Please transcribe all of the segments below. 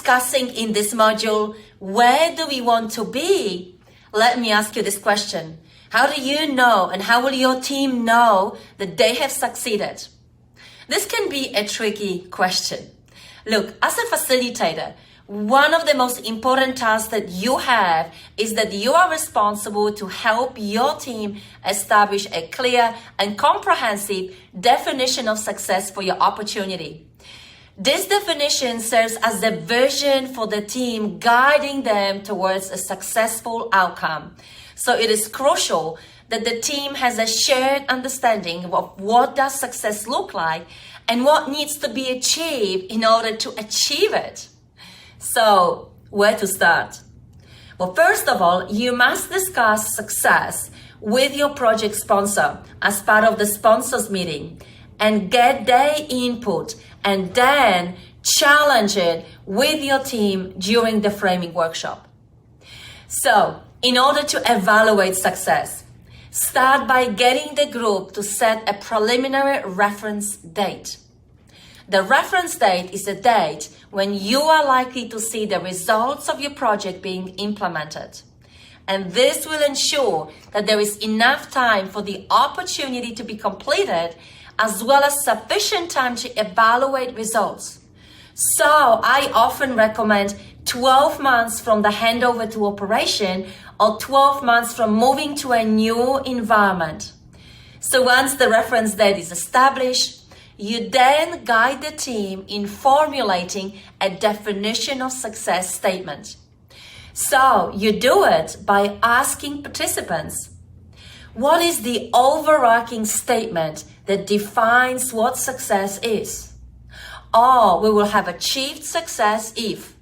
discussing in this module, where do we want to be? Let me ask you this question. How do you know and how will your team know that they have succeeded? This can be a tricky question. Look, as a facilitator, one of the most important tasks that you have is that you are responsible to help your team establish a clear and comprehensive definition of success for your opportunity. This definition serves as the vision for the team, guiding them towards a successful outcome. So it is crucial that the team has a shared understanding of what does success look like and what needs to be achieved in order to achieve it. So, where to start? Well, first of all, you must discuss success with your project sponsor as part of the sponsors meeting and get their input, and then challenge it with your team during the framing workshop. So, in order to evaluate success, start by getting the group to set a preliminary reference date. The reference date is a date when you are likely to see the results of your project being implemented. And this will ensure that there is enough time for the opportunity to be completed, as well as sufficient time to evaluate results. So I often recommend 12 months from the handover to operation or 12 months from moving to a new environment. So once the reference date is established, you then guide the team in formulating a definition of success statement. So you do it by asking participants, what is the overarching statement that defines what success is? Or we will have achieved success if.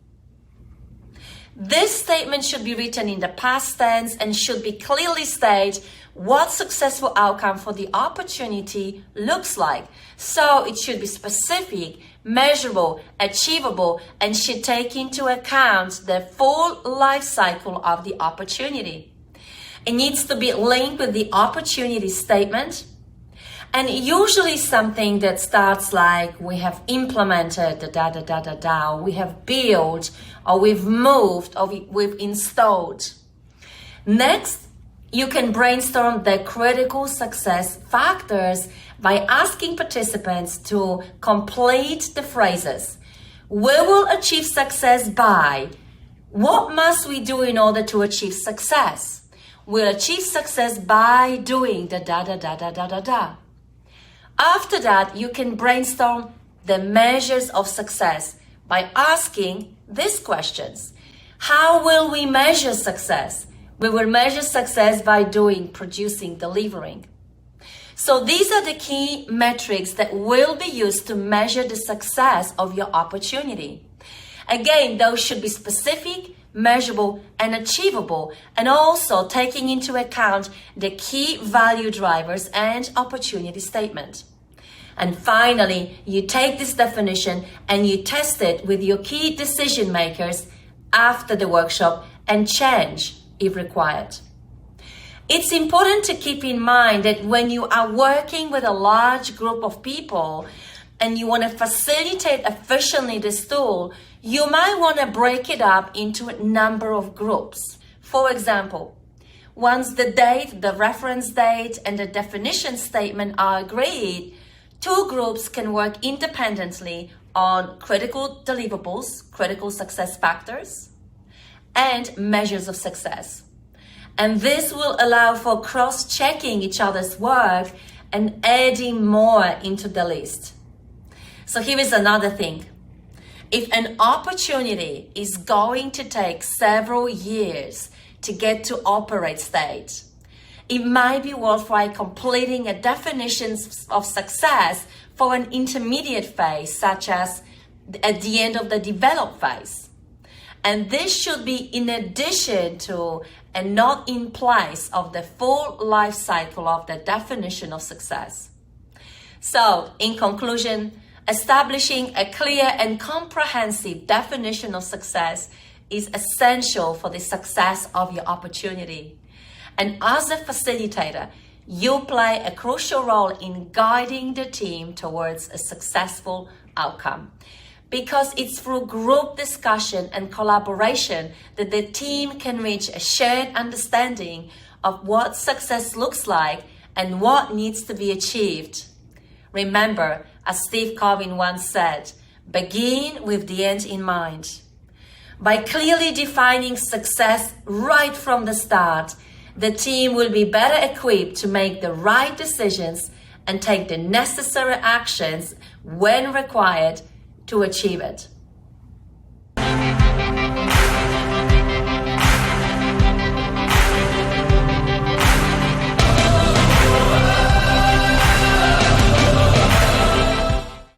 This statement should be written in the past tense and should be clearly state what successful outcome for the opportunity looks like. So it should be specific, measurable, achievable, and should take into account the full life cycle of the opportunity. It needs to be linked with the opportunity statement, and usually something that starts like, we have implemented or we have built, or we've moved, or we've installed. Next, you can brainstorm the critical success factors by asking participants to complete the phrases. We will achieve success by. What must we do in order to achieve success? We'll achieve success by doing the After that, you can brainstorm the measures of success by asking these questions. How will we measure success? We will measure success by doing, producing, delivering. So these are the key metrics that will be used to measure the success of your opportunity. Again, those should be specific, measurable, and achievable, and also taking into account the key value drivers and opportunity statement. And finally, you take this definition and you test it with your key decision makers after the workshop and change if required. It's important to keep in mind that when you are working with a large group of people and you want to facilitate efficiently this tool, you might want to break it up into a number of groups. For example, once the date, the reference date, and the definition statement are agreed, two groups can work independently on critical deliverables, critical success factors, and measures of success. And this will allow for cross-checking each other's work and adding more into the list. So here is another thing. If an opportunity is going to take several years to get to operate state, it might be worthwhile completing a definition of success for an intermediate phase, such as at the end of the develop phase. And this should be in addition to and not in place of the full life cycle of the definition of success. So, in conclusion, establishing a clear and comprehensive definition of success is essential for the success of your opportunity. And as a facilitator, you play a crucial role in guiding the team towards a successful outcome. because it's through group discussion and collaboration that the team can reach a shared understanding of what success looks like and what needs to be achieved. Remember, as Steve Covey once said, begin with the end in mind. By clearly defining success right from the start, the team will be better equipped to make the right decisions and take the necessary actions when required to achieve it.